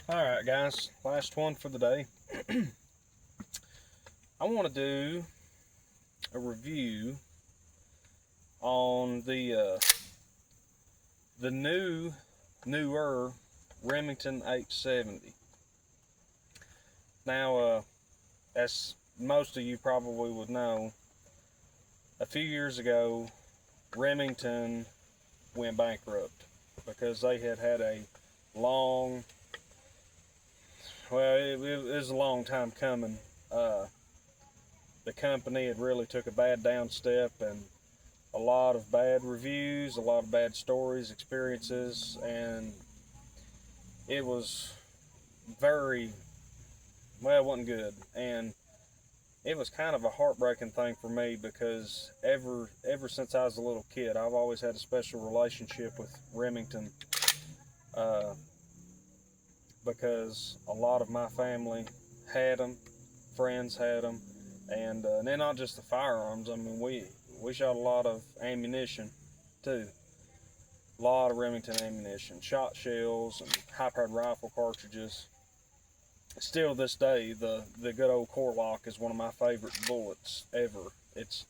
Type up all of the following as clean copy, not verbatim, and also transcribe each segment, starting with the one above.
Alright guys, last one for the day. I want to do a review on the newer Remington 870. Now, as most of you probably would know, a few years ago, Remington went bankrupt because they had a long, well, it was a long time coming. The company had really took a bad down step, and a lot of bad reviews, a lot of bad stories, experiences, and it was very, well, it wasn't good. And it was kind of a heartbreaking thing for me because ever since I was a little kid, I've always had a special relationship with Remington, uh, because a lot of my family had them, friends had them, and they're not just the firearms. I mean, we shot a lot of ammunition too. A lot of Remington ammunition, shot shells and high-powered rifle cartridges. Still to this day, the good old core lock is one of my favorite bullets ever. It's,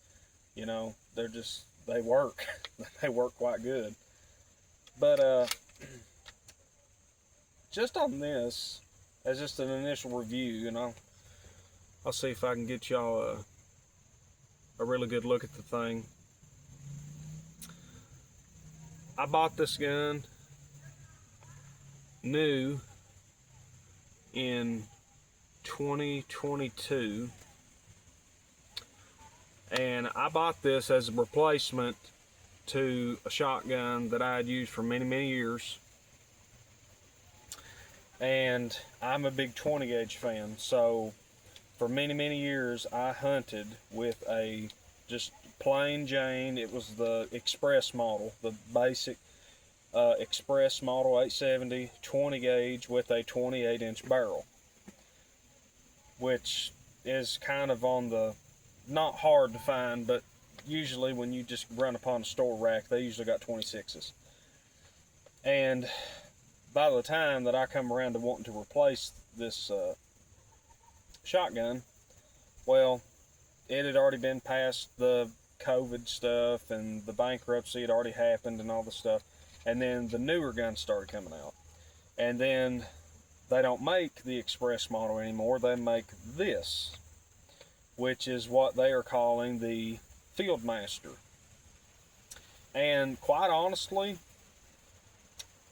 they work. They work quite good. But just on this, as just an initial review, I'll see if I can get y'all a really good look at the thing. I bought this gun new in 2022, and I bought this as a replacement to a shotgun that I had used for many years. And I'm a big 20 gauge fan, so for many years I hunted with a just plain Jane. It was the Express model, the basic Express model 870 20 gauge with a 28-inch barrel, which is kind of on the not hard to find, but usually when you just run upon a store rack, they usually got 26s. And by the time that I come around to wanting to replace this shotgun, well, it had already been past the COVID stuff, and the bankruptcy had already happened and all the stuff. And then the newer guns started coming out. And then they don't make the Express model anymore. They make this, which is what they are calling the FieldMaster. And quite honestly,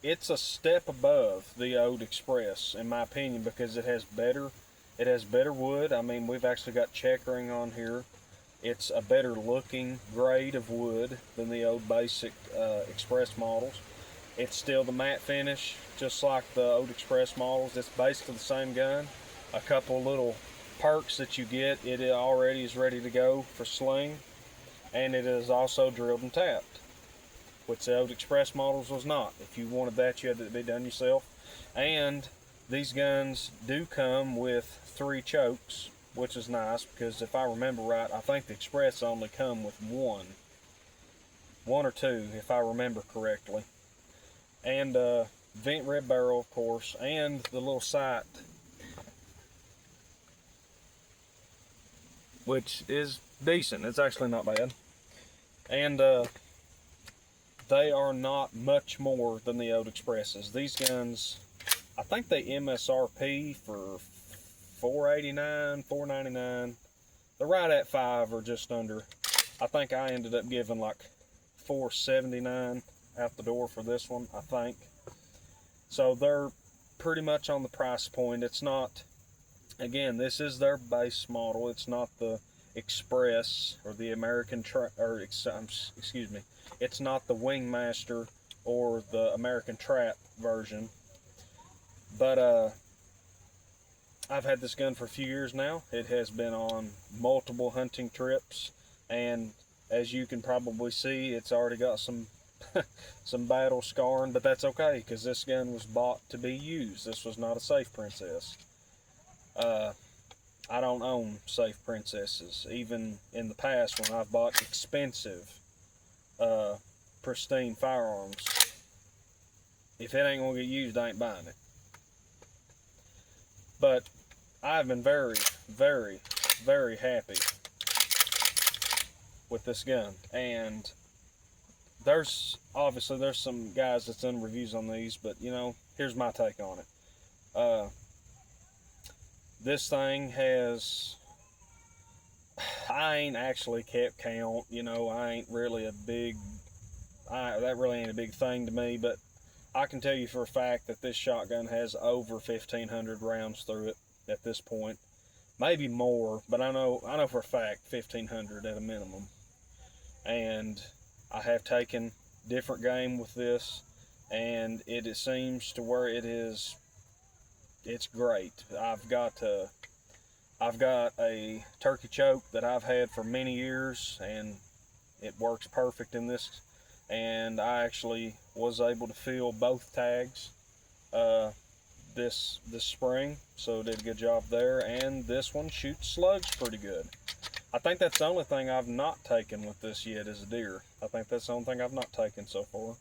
it's a step above the old Express, in my opinion, because it has better wood. I mean, we've actually got checkering on here. It's a better looking grade of wood than the old basic Express models. It's still the matte finish, just like the old Express models. It's basically the same gun. A couple little perks that you get: it already is ready to go for sling, and it is also drilled and tapped, which the old Express models was not. If you wanted that, you had to be done yourself. And these guns do come with 3 chokes, which is nice, because if I remember right, I think the Express only come with one or two, if I remember correctly. And vent red barrel, of course, and the little sight, which is decent. It's actually not bad. And they are not much more than the old Expresses. These guns, I think they MSRP for $489, $499. They're right at $5 or just under. I think I ended up giving like $479 out the door for this one, I think. So they're pretty much on the price point. It's not, again, this is their base model. It's not the Express or the excuse me, it's not the Wingmaster or the American Trap version. But I've had this gun for a few years now. It has been on multiple hunting trips, and as you can probably see, it's already got some some battle scarring, but that's okay, because this gun was bought to be used. This was not a safe princess. I don't own safe princesses. Even in the past, when I've bought expensive, pristine firearms, if it ain't gonna get used, I ain't buying it. But I've been very, very, very happy with this gun. And there's some guys that's done reviews on these, but you know, here's my take on it. This thing has, I ain't actually kept count, you know, I ain't really that really ain't a big thing to me, but I can tell you for a fact that this shotgun has over 1,500 rounds through it at this point. Maybe more, but I know for a fact 1,500 at a minimum. And I have taken different game with this, and it seems to where it's great. I've got a turkey choke that I've had for many years, and it works perfect in this. And I actually was able to fill both tags this spring, so did a good job there. And this one shoots slugs pretty good. I think that's the only thing I've not taken with this yet is a deer. I think that's the only thing I've not taken so far.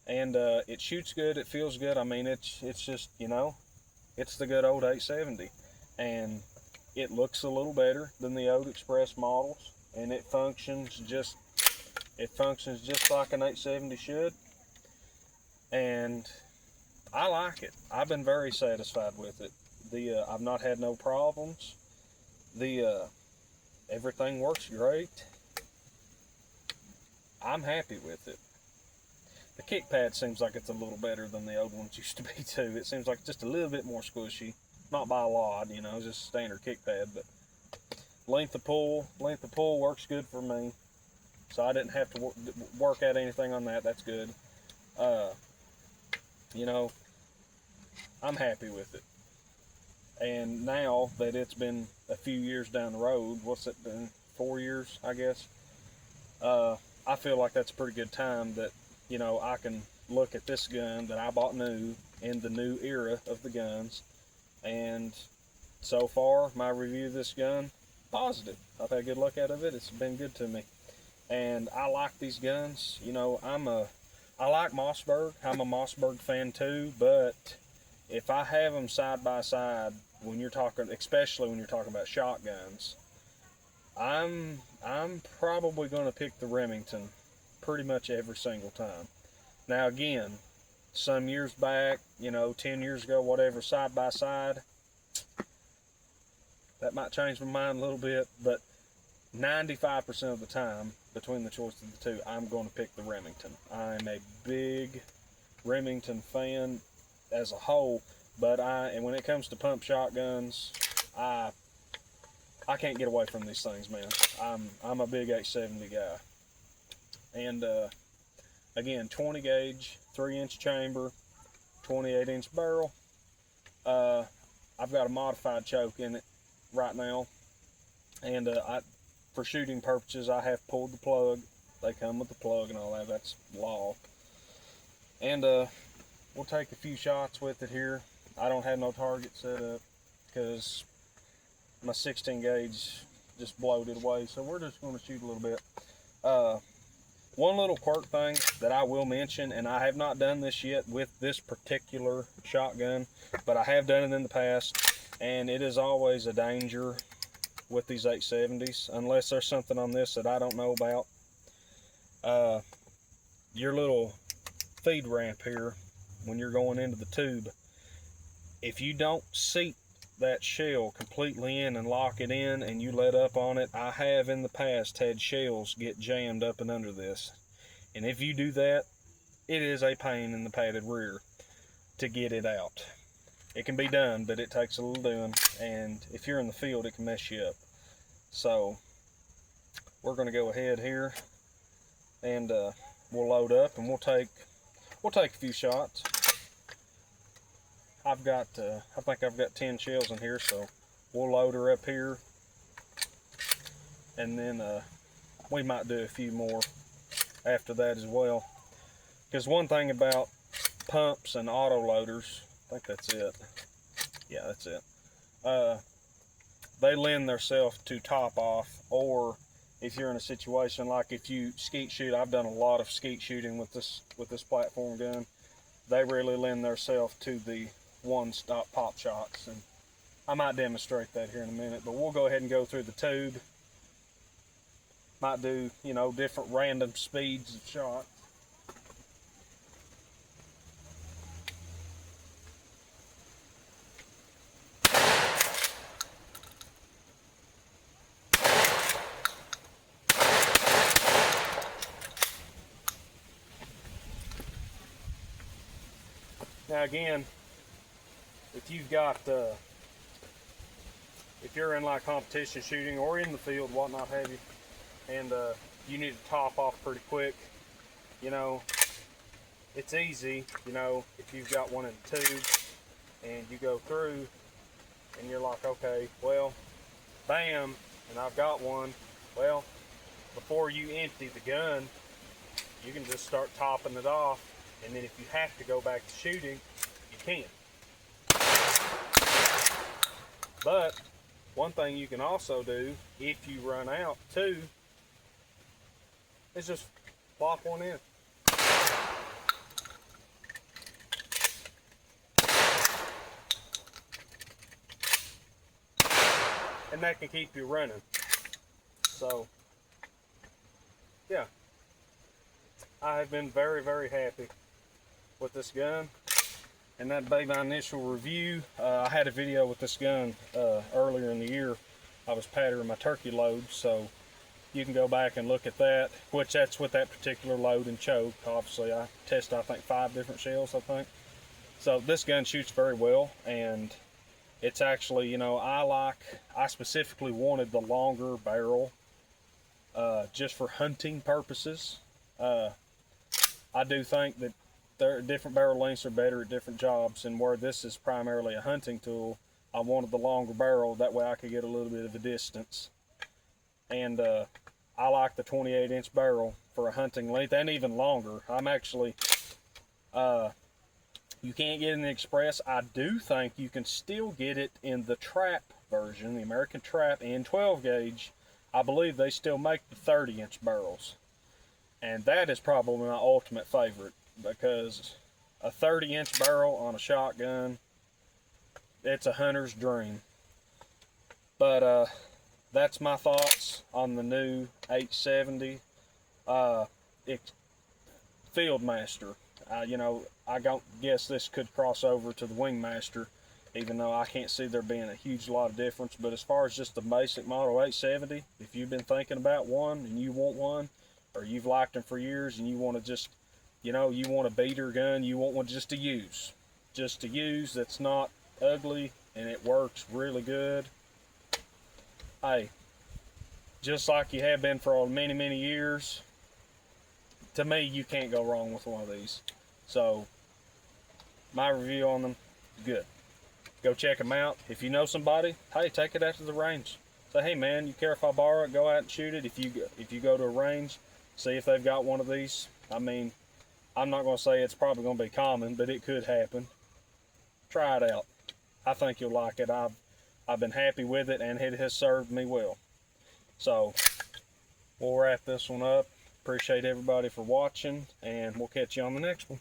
And it shoots good, it feels good. I mean, it's just, you know, it's the good old 870. And it looks a little better than the old Express models, and it functions just like an 870 should. And I like it. I've been very satisfied with it. I've not had no problems. Everything works great. I'm happy with it. The kick pad seems like it's a little better than the old ones used to be too. It seems like just a little bit more squishy. Not by a lot, you know, just standard kick pad, but length of pull works good for me. So I didn't have to work out anything on that. That's good. You know, I'm happy with it. And now that it's been a few years down the road, what's it been? 4 years, I guess. I feel like that's a pretty good time that, you know, I can look at this gun that I bought new in the new era of the guns. And so far, my review of this gun, positive. I've had good luck out of it. It's been good to me. And I like these guns. You know, I like Mossberg. I'm a Mossberg fan too, but if I have them side by side, especially when you're talking about shotguns, I'm probably going to pick the Remington pretty much every single time. Now again, some years back, you know, 10 years ago, whatever, side by side, that might change my mind a little bit, but 95% of the time, between the choice of the two, I'm going to pick the Remington. I'm a big Remington fan as a whole, but when it comes to pump shotguns, I can't get away from these things, man. I'm a big 870 guy. And again, 20 gauge, 3-inch chamber, 28-inch barrel. I've got a modified choke in it right now, and for shooting purposes, I have pulled the plug. They come with the plug and all that. That's law. And we'll take a few shots with it here. I don't have no target set up because my 16 gauge just bloated away, so we're just going to shoot a little bit. One little quirk thing that I will mention, and I have not done this yet with this particular shotgun, but I have done it in the past, and it is always a danger with these 870s, unless there's something on this that I don't know about. Your little feed ramp here, when you're going into the tube, if you don't seat that shell completely in and lock it in and you let up on it, I have in the past had shells get jammed up and under this. And if you do that, it is a pain in the padded rear to get it out. It can be done, but it takes a little doing, and if you're in the field, it can mess you up. So we're going to go ahead here, and we'll load up, and we'll take a few shots. I think I've got 10 shells in here, so we'll load her up here, and then we might do a few more after that as well. Because one thing about pumps and auto loaders, I think that's it. Yeah, that's it. They lend themselves to top off, or if you're in a situation like if you skeet shoot, I've done a lot of skeet shooting with this platform gun. They really lend themselves to the one-stop pop shots, and I might demonstrate that here in a minute, but we'll go ahead and go through the tube. Might do, you know, different random speeds of shot. Now again, if you've got, if you're in like competition shooting or in the field, whatnot have you, and you need to top off pretty quick, you know, it's easy, you know, if you've got one in the tube and you go through and you're like, okay, well, bam, and I've got one. Well, before you empty the gun, you can just start topping it off, and then if you have to go back to shooting, you can. But one thing you can also do if you run out too is just plop one in. And that can keep you running. So, yeah. I have been very, very happy with this gun. And that'd be my initial review. I had a video with this gun earlier in the year. I was patterning my turkey load, so you can go back and look at that, which that's with that particular load and choke. Obviously, I tested, I think, 5 different shells, I think. So this gun shoots very well, and it's actually, you know, I specifically wanted the longer barrel just for hunting purposes. I do think that different barrel lengths are better at different jobs, and where this is primarily a hunting tool, I wanted the longer barrel, that way I could get a little bit of a distance. And I like the 28-inch barrel for a hunting length, and even longer. I'm actually, you can't get it in the Express. I do think you can still get it in the Trap version, the American Trap, and 12 gauge. I believe they still make the 30-inch barrels. And that is probably my ultimate favorite, because a 30-inch barrel on a shotgun, it's a hunter's dream. But that's my thoughts on the new 870 FieldMaster. You know, I don't guess this could cross over to the WingMaster, even though I can't see there being a huge lot of difference. But as far as just the basic model 870, if you've been thinking about one and you want one, or you've liked them for years and you want to just, you know, you want a beater gun, you want one just to use that's not ugly and it works really good, hey, just like you have been for many, many years, to me, you can't go wrong with one of these. So my review on them, good. Go check them out. If you know somebody, hey, take it out to the range. Say, hey man, you care if I borrow it? Go out and shoot it. If you go to a range, see if they've got one of these. I mean, I'm not going to say it's probably going to be common, but it could happen. Try it out. I think you'll like it. I've been happy with it, and it has served me well. So we'll wrap this one up. Appreciate everybody for watching, and we'll catch you on the next one.